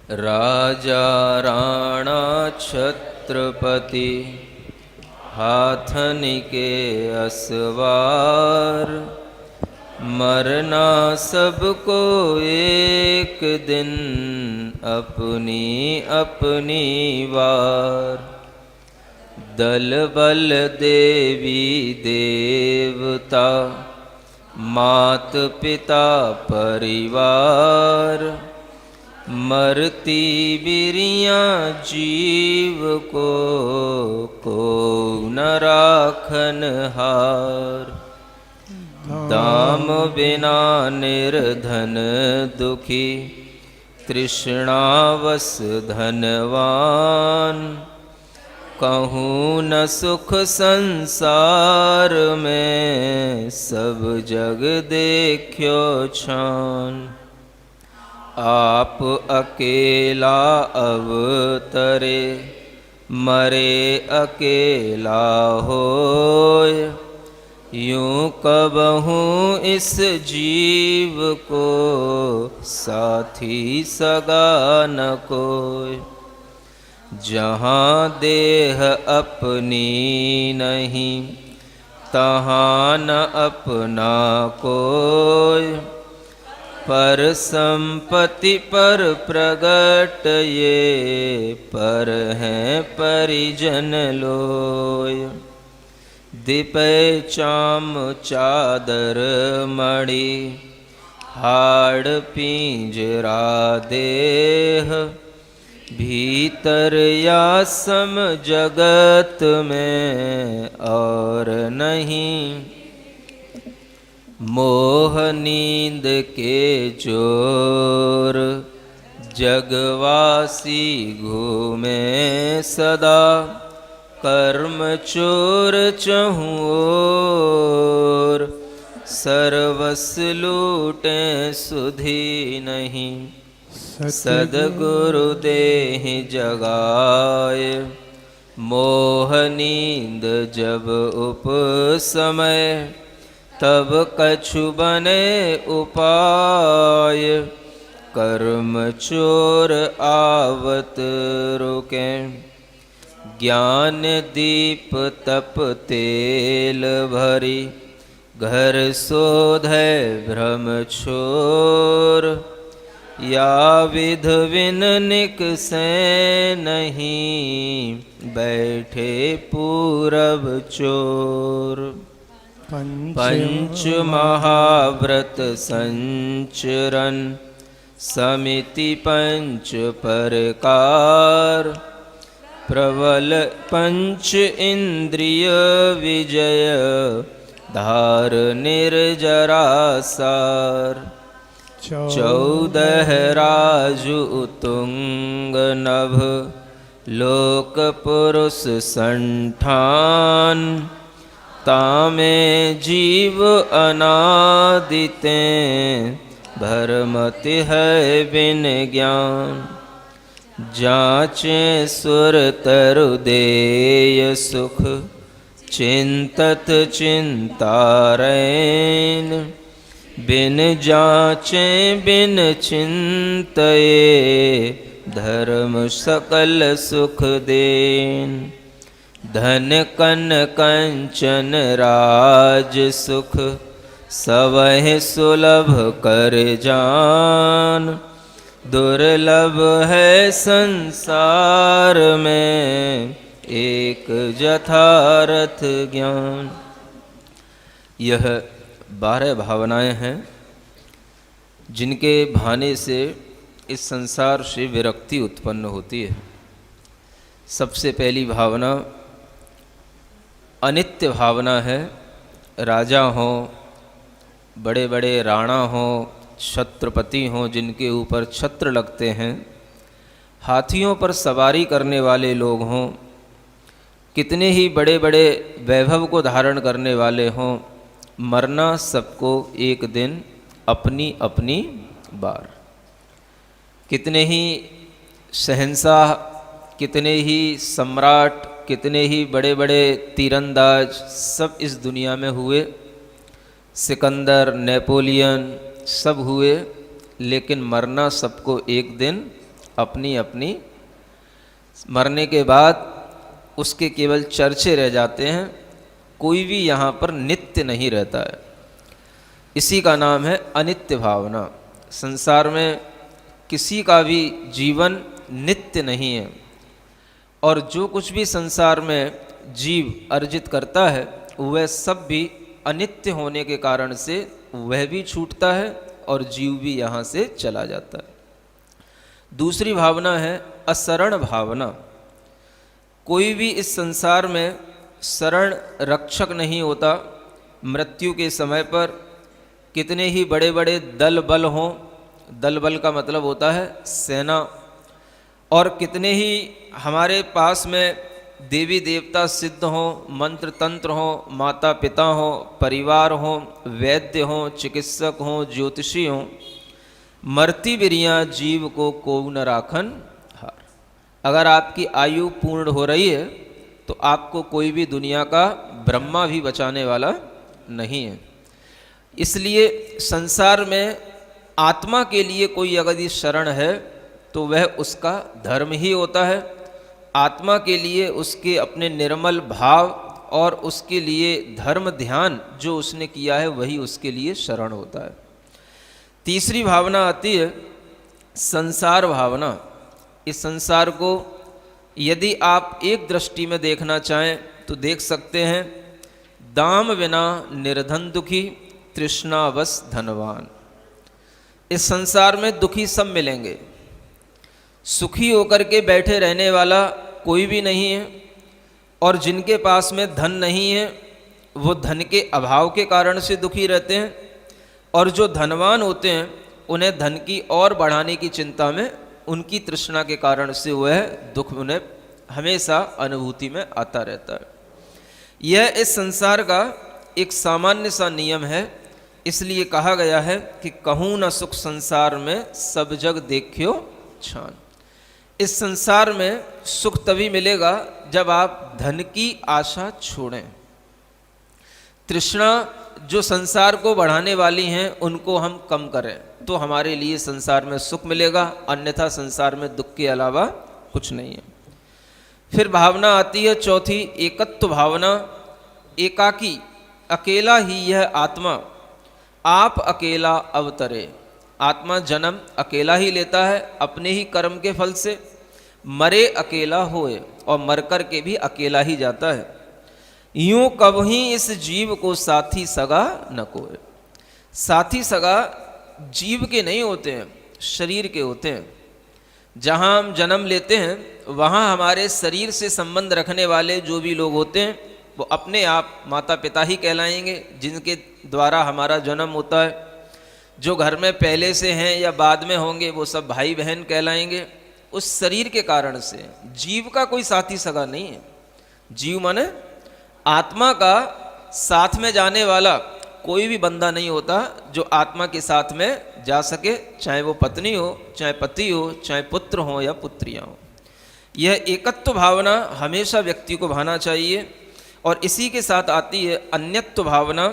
राजा राणा छत्रपति हाथन के असवार, मरना सबको एक दिन अपनी अपनी वार। दल बल देवी देवता मात पिता परिवार, मरती बिरियाँ जीव को न राखन हार। दाम बिना निर्धन दुखी तृष्णावश धनवान, कहूँ न सुख संसार में सब जग देखियो छान। आप अकेला अवतरे मरे अकेला होय, यूं कबहूँ इस जीव को साथी सगा न कोय। जहाँ देह अपनी नहीं तहाँ न अपना कोय, पर संपत्ति पर प्रगट ये पर हैं परिजन लोय। दीपे चाम चादर मणि हाड़ पिंजरा देह, भीतर या सम जगत में और नहीं। मोह नींद के चोर जगवासी घूमे सदा, कर्म चोर चहुँ ओर सर्वस लूटे सुधि नहीं। सदगुरु देहि जगाए मोह नींद जब उपसमय, तब कछु बने उपाय। कर्म चोर आवत रुके ज्ञान दीप तप तेल भरी, घर शोधे भ्रम छोर। या विध विन निकसे नहीं, बैठे पूरब चोर। पंच महाव्रत संचरन समिति पंच परकार, प्रबल पंच इंद्रिय विजय धार निर्जरा सार। 14 राजु उत्तुंग नभ लोक पुरुष संठान, तामे जीव अनादिते भरमति है बिन ज्ञान। जाचे सुर तरु देय सुख चिंतत चिंतारैन, बिन जाचे बिन चिंतये धर्म सकल सुख देन। धन कन कंचन राज सुख सवहि सुलभ कर जान, दुर्लभ है संसार में एक यथार्थ ज्ञान। यह 12 भावनाएं हैं जिनके भाने से इस संसार से विरक्ति उत्पन्न होती है। सबसे पहली भावना अनित्य भावना है। राजा हों, बड़े बड़े राणा हों, छत्रपति हों जिनके ऊपर छत्र लगते हैं, हाथियों पर सवारी करने वाले लोग हों, कितने ही बड़े बड़े वैभव को धारण करने वाले हों, मरना सबको एक दिन अपनी अपनी बार। कितने ही शहंशाह, कितने ही सम्राट, कितने ही बड़े बड़े तीरंदाज सब इस दुनिया में हुए, सिकंदर, नेपोलियन सब हुए, लेकिन मरना सबको एक दिन अपनी अपनी मरने के बाद उसके केवल चर्चे रह जाते हैं, कोई भी यहाँ पर नित्य नहीं रहता है। इसी का नाम है अनित्य भावना। संसार में किसी का भी जीवन नित्य नहीं है, और जो कुछ भी संसार में जीव अर्जित करता है वह सब भी अनित्य होने के कारण से वह भी छूटता है और जीव भी यहाँ से चला जाता है। दूसरी भावना है असरण भावना। कोई भी इस संसार में शरण रक्षक नहीं होता। मृत्यु के समय पर कितने ही बड़े बड़े दल बल हों, दल बल का मतलब होता है सेना, और कितने ही हमारे पास में देवी देवता सिद्ध हों, मंत्र तंत्र हों, माता पिता हों, परिवार हों, वैद्य हों, चिकित्सक हों, ज्योतिषी हों, मरती बिरियाँ जीव को कोउ न राखन हार। अगर आपकी आयु पूर्ण हो रही है तो आपको कोई भी दुनिया का ब्रह्मा भी बचाने वाला नहीं है। इसलिए संसार में आत्मा के लिए कोई अगर शरण है तो वह उसका धर्म ही होता है। आत्मा के लिए उसके अपने निर्मल भाव और उसके लिए धर्म ध्यान जो उसने किया है वही उसके लिए शरण होता है। तीसरी भावना आती है संसार भावना। इस संसार को यदि आप एक दृष्टि में देखना चाहें तो देख सकते हैं, दाम बिना निर्धन दुखी, तृष्णावश धनवान। इस संसार में दुखी सब मिलेंगे, सुखी होकर के बैठे रहने वाला कोई भी नहीं है, और जिनके पास में धन नहीं है वो धन के अभाव के कारण से दुखी रहते हैं, और जो धनवान होते हैं उन्हें धन की और बढ़ाने की चिंता में उनकी तृष्णा के कारण से वह दुख उन्हें हमेशा अनुभूति में आता रहता है। यह इस संसार का एक सामान्य सा नियम है। इसलिए कहा गया है कि कहूँ न सुख संसार में सब जग देखियो छान। इस संसार में सुख तभी मिलेगा जब आप धन की आशा छोड़ें। तृष्णा जो संसार को बढ़ाने वाली हैं उनको हम कम करें तो हमारे लिए संसार में सुख मिलेगा, अन्यथा संसार में दुख के अलावा कुछ नहीं है। फिर भावना आती है चौथी, एकत्व भावना। एकाकी, अकेला ही यह आत्मा, आप अकेला अवतरे। आत्मा जन्म अकेला ही लेता है अपने ही कर्म के फल से, मरे अकेला होए और मर कर के भी अकेला ही जाता है। यूं कभी इस जीव को साथी सगा न कोय। साथी सगा जीव के नहीं होते हैं, शरीर के होते हैं। जहाँ हम जन्म लेते हैं वहाँ हमारे शरीर से संबंध रखने वाले जो भी लोग होते हैं वो अपने आप माता पिता ही कहलाएंगे, जिनके द्वारा हमारा जन्म होता है। जो घर में पहले से हैं या बाद में होंगे वो सब भाई बहन कहलाएंगे। उस शरीर के कारण से जीव का कोई साथी सगा नहीं है। जीव माने आत्मा का साथ में जाने वाला कोई भी बंदा नहीं होता जो आत्मा के साथ में जा सके, चाहे वो पत्नी हो, चाहे पति हो, चाहे पुत्र हो या पुत्रियां हो। यह एकत्व भावना हमेशा व्यक्ति को भाना चाहिए। और इसी के साथ आती है अन्यत्व भावना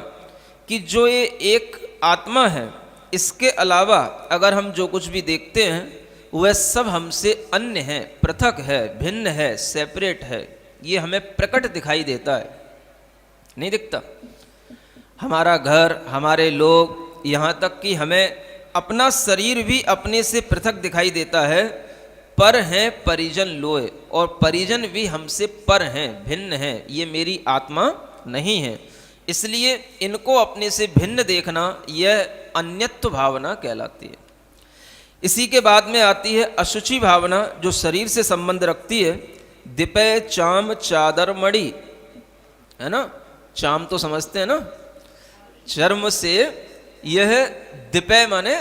कि जो ये एक आत्मा है, इसके अलावा अगर हम जो कुछ भी देखते हैं वह सब हमसे अन्य है, पृथक है, भिन्न है, सेपरेट है। ये हमें प्रकट दिखाई देता है, नहीं दिखता। हमारा घर, हमारे लोग, यहाँ तक कि हमें अपना शरीर भी अपने से पृथक दिखाई देता है। पर हैं परिजन लोए, और परिजन भी हमसे पर हैं, भिन्न हैं, ये मेरी आत्मा नहीं है। इसलिए इनको अपने से भिन्न देखना यह अन्यत्व भावना कहलाती है। इसी के बाद में आती है अशुचि भावना, जो शरीर से संबंध रखती है। दिपय चाम चादर मणि, है ना, चाम तो समझते हैं ना, चर्म से यह दिपय माने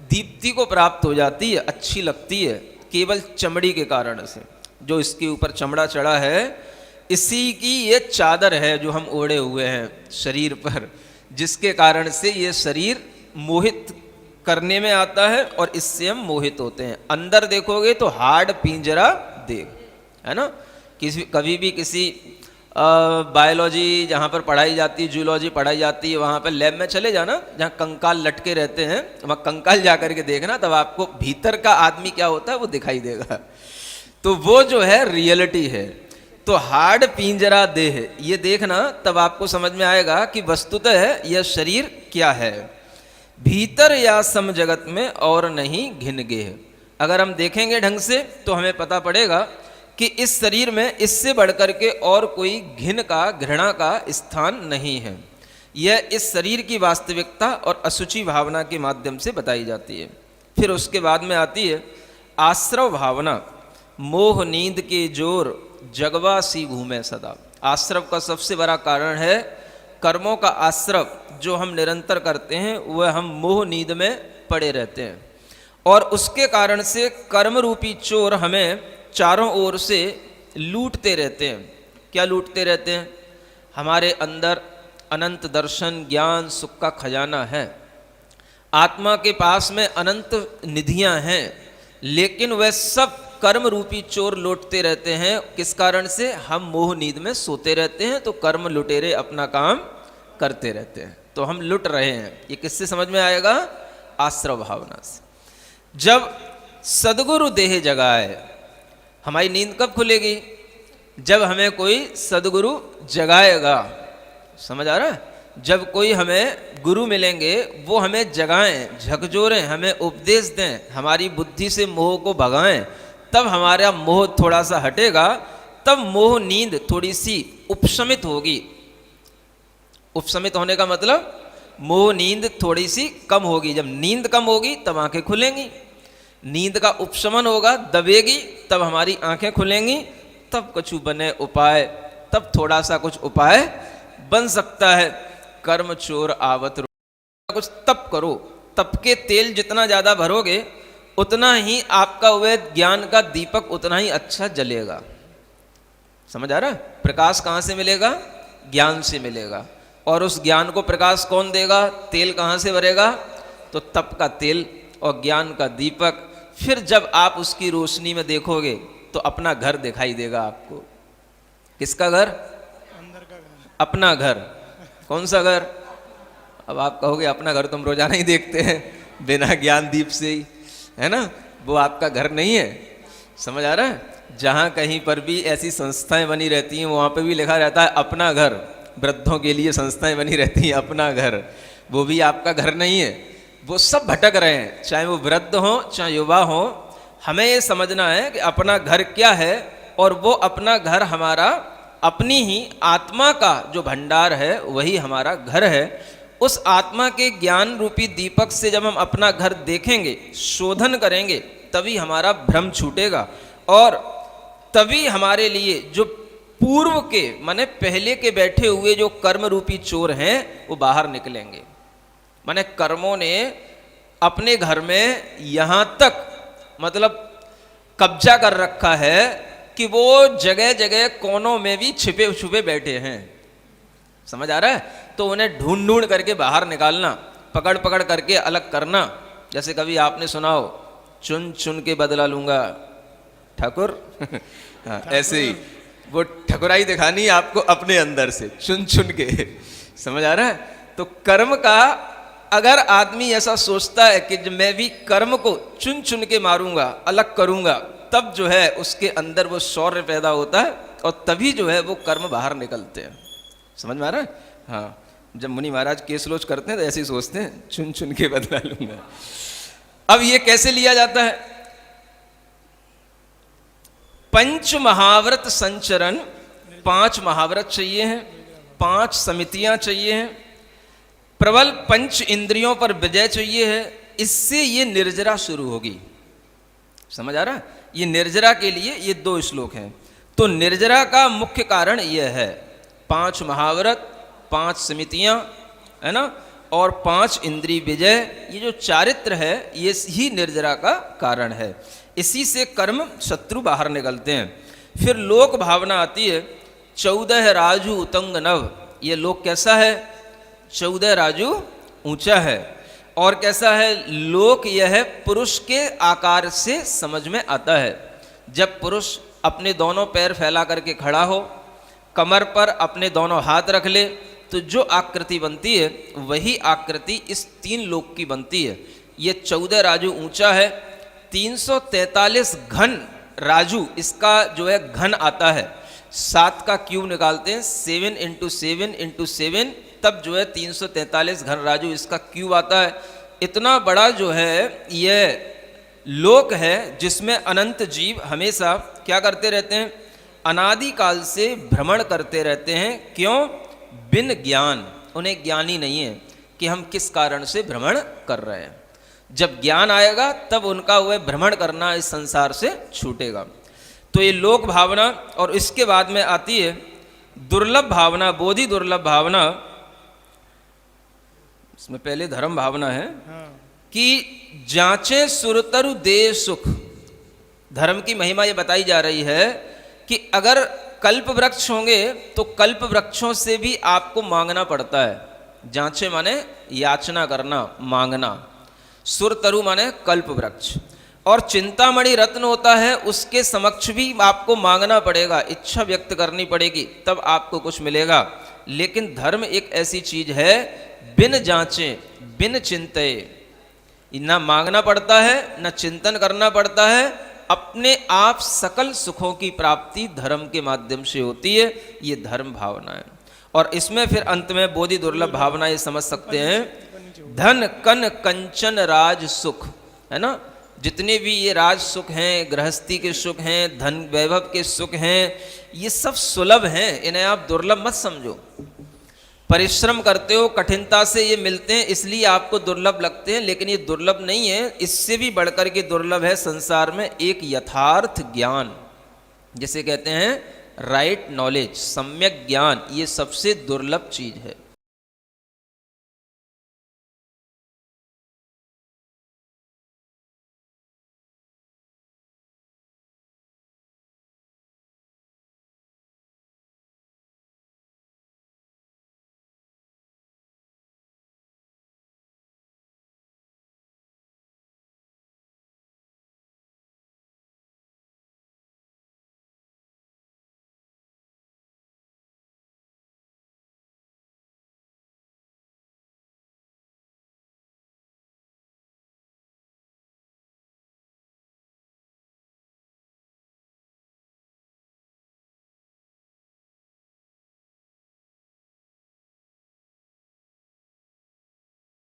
दीप्ति को प्राप्त हो जाती है, अच्छी लगती है, केवल चमड़ी के कारण से। जो इसके ऊपर चमड़ा चढ़ा है इसी की ये चादर है जो हम ओढ़े हुए हैं शरीर पर, जिसके कारण से ये शरीर मोहित करने में आता है और इससे हम मोहित होते हैं। अंदर देखोगे तो हाड़ पिंजरा देख, है ना। कभी भी किसी बायोलॉजी जहाँ पर पढ़ाई जाती है, जूलॉजी पढ़ाई जाती है, वहाँ पर लैब में चले जाना जहाँ कंकाल लटके रहते हैं, वहाँ कंकाल जा करके देखना, तब आपको भीतर का आदमी क्या होता है वो दिखाई देगा। तो वो जो है रियलिटी है। तो हाड़ पिंजरा देह ये देखना, तब आपको समझ में आएगा कि वस्तुतः यह शरीर क्या है। भीतर या सम जगत में और नहीं घिन गेह। अगर हम देखेंगे ढंग से तो हमें पता पड़ेगा कि इस शरीर में इससे बढ़कर के और कोई घिन का, घृणा का स्थान नहीं है। यह इस शरीर की वास्तविकता और असुचि भावना के माध्यम से बताई जाती है। फिर उसके बाद में आती है आश्रव भावना। मोह नींद के जोर जगवा सी घूमे सदा। आश्रव का सबसे बड़ा कारण है कर्मों का आश्रव जो हम निरंतर करते हैं, वह हम मोह नींद में पड़े रहते हैं, और उसके कारण से कर्म रूपी चोर हमें चारों ओर से लूटते रहते हैं। क्या लूटते रहते हैं? हमारे अंदर अनंत दर्शन, ज्ञान, सुख का खजाना है। आत्मा के पास में अनंत निधियां हैं, लेकिन वह सब कर्म रूपी चोर लूटते रहते हैं। किस कारण से? हम मोह नींद में सोते रहते हैं, तो कर्म लुटेरे अपना काम करते रहते हैं, तो हम लुट रहे हैं। ये किससे समझ में आएगा? आश्रव भावना से। जब सदगुरु देह जगाए, हमारी नींद कब खुलेगी? जब हमें कोई सदगुरु जगाएगा। समझ आ रहा है? जब कोई हमें गुरु मिलेंगे, वो हमें जगाएं, झकझोरें, हमें उपदेश दें, हमारी बुद्धि से मोह को भगाएं, तब हमारा मोह थोड़ा सा हटेगा, तब मोह नींद थोड़ी सी उपशमित होगी। उपशमित होने का मतलब मोह नींद थोड़ी सी कम होगी। जब नींद कम होगी तब आंखें खुलेंगी। नींद का उपशमन होगा, दबेगी, तब हमारी आंखें खुलेंगी, तब कुछ बने उपाय, तब थोड़ा सा कुछ उपाय बन सकता है। कर्म चोर आवत रो, कुछ तप करो। तप के तेल जितना ज़्यादा भरोगे, उतना ही आपका वह ज्ञान का दीपक उतना ही अच्छा जलेगा। समझ आ रहा है? प्रकाश कहाँ से मिलेगा? ज्ञान से मिलेगा। और उस ज्ञान को प्रकाश कौन देगा? तेल कहाँ से भरेगा? तो तप का तेल और ज्ञान का दीपक। फिर जब आप उसकी रोशनी में देखोगे तो अपना घर दिखाई देगा आपको। किसका घर? अंदर का घर, अपना घर। कौन सा घर? अब आप कहोगे अपना घर तुम रोजाना ही देखते हैं बिना ज्ञान दीप से ही, है ना? वो आपका घर नहीं है। समझ आ रहा है? जहाँ कहीं पर भी ऐसी संस्थाएं बनी रहती हैं, वहाँ पे भी लिखा रहता है अपना घर। वृद्धों के लिए संस्थाएं बनी रहती हैं, अपना घर। वो भी आपका घर नहीं है। वो सब भटक रहे हैं, चाहे वो वृद्ध हों चाहे युवा हों। हमें ये समझना है कि अपना घर क्या है, और वो अपना घर हमारा अपनी ही आत्मा का जो भंडार है वही हमारा घर है। उस आत्मा के ज्ञान रूपी दीपक से जब हम अपना घर देखेंगे, शोधन करेंगे, तभी हमारा भ्रम छूटेगा, और तभी हमारे लिए जो पूर्व के माने पहले के बैठे हुए जो कर्म रूपी चोर हैं वो बाहर निकलेंगे। माने कर्मों ने अपने घर में यहाँ तक मतलब कब्जा कर रखा है कि वो जगह जगह कोनों में भी छिपे छुपे बैठे हैं। समझ आ रहा है? तो उन्हें ढूंढ ढूंढ करके बाहर निकालना, पकड़ पकड़ करके अलग करना। जैसे कभी आपने सुना हो, चुन चुन के बदला लूंगा ठाकुर। हाँ, ऐसे ही वो ठकुराई दिखानी आपको अपने अंदर से, चुन चुन के। समझ आ रहा है? तो कर्म का अगर आदमी ऐसा सोचता है कि मैं भी कर्म को चुन चुन के मारूंगा, अलग करूंगा, तब जो है उसके अंदर वो शौर्य पैदा होता है, और तभी जो है वो कर्म बाहर निकलते हैं। समझ में आ रहा है? हाँ, जब मुनि महाराज केस लोच करते हैं तो ऐसे ही सोचते हैं, चुन चुन के बदला लूंगा। अब ये कैसे लिया जाता है? पंच महाव्रत संचरण, 5 महाव्रत चाहिए हैं, 5 समितियां चाहिए हैं, प्रबल पंच इंद्रियों पर विजय चाहिए है। इससे ये निर्जरा शुरू होगी। समझ आ रहा है? ये निर्जरा के लिए ये 2 श्लोक हैं। तो निर्जरा का मुख्य कारण यह है 5 महाव्रत, 5 समितियां, है ना, और 5 इंद्रिय विजय। ये जो चारित्र है ये ही निर्जरा का कारण है। इसी से कर्म शत्रु बाहर निकलते हैं। फिर लोक भावना आती है। 14 राजू उतंग नव। ये लोक कैसा है? 14 राजू ऊंचा है। और कैसा है लोक? यह है पुरुष के आकार से समझ में आता है। जब पुरुष अपने दोनों पैर फैला करके खड़ा हो, कमर पर अपने दोनों हाथ रख ले तो जो आकृति बनती है वही आकृति इस 3 लोक की बनती है। ये 14 राजू ऊंचा है, 343 घन राजू इसका जो है घन आता है। 7 का क्यूब निकालते हैं, 7 × 7 × 7, तब जो है 343 घन राजू इसका क्यूब आता है। इतना बड़ा जो है यह लोक है जिसमें अनंत जीव हमेशा क्या करते रहते हैं, अनादिकाल से भ्रमण करते रहते हैं। क्यों? बिन ज्ञान, उन्हें ज्ञान ही नहीं है कि हम किस कारण से भ्रमण कर रहे हैं। जब ज्ञान आएगा तब उनका वह भ्रमण करना इस संसार से छूटेगा। तो ये लोक भावना, और इसके बाद में आती है दुर्लभ भावना, बोधि दुर्लभ भावना। इसमें पहले धर्म भावना है कि जांचे सुरतरु दे सुख। धर्म की महिमा ये बताई जा रही है कि अगर कल्प वृक्ष होंगे तो कल्प वृक्षों से भी आपको मांगना पड़ता है। जांचे माने याचना करना, मांगना। सुरतरु माने कल्प वृक्ष। और चिंतामणि रत्न होता है, उसके समक्ष भी आपको मांगना पड़ेगा, इच्छा व्यक्त करनी पड़ेगी, तब आपको कुछ मिलेगा। लेकिन धर्म एक ऐसी चीज है बिन जांचे बिन चिंते, ना मांगना पड़ता है ना चिंतन करना पड़ता है, अपने आप सकल सुखों की प्राप्ति धर्म के माध्यम से होती है। ये धर्म भावना है। और इसमें फिर अंत में बोधि दुर्लभ भावना ये समझ सकते हैं, धन कन कंचन राज सुख, है ना। जितने भी ये राज सुख हैं, गृहस्थी के सुख हैं, धन वैभव के सुख हैं, ये सब सुलभ हैं, इन्हें आप दुर्लभ मत समझो। परिश्रम करते हो, कठिनता से ये मिलते हैं, इसलिए आपको दुर्लभ लगते हैं, लेकिन ये दुर्लभ नहीं है। इससे भी बढ़कर के दुर्लभ है संसार में एक यथार्थ ज्ञान, जिसे कहते हैं राइट नॉलेज, सम्यक ज्ञान। ये सबसे दुर्लभ चीज है।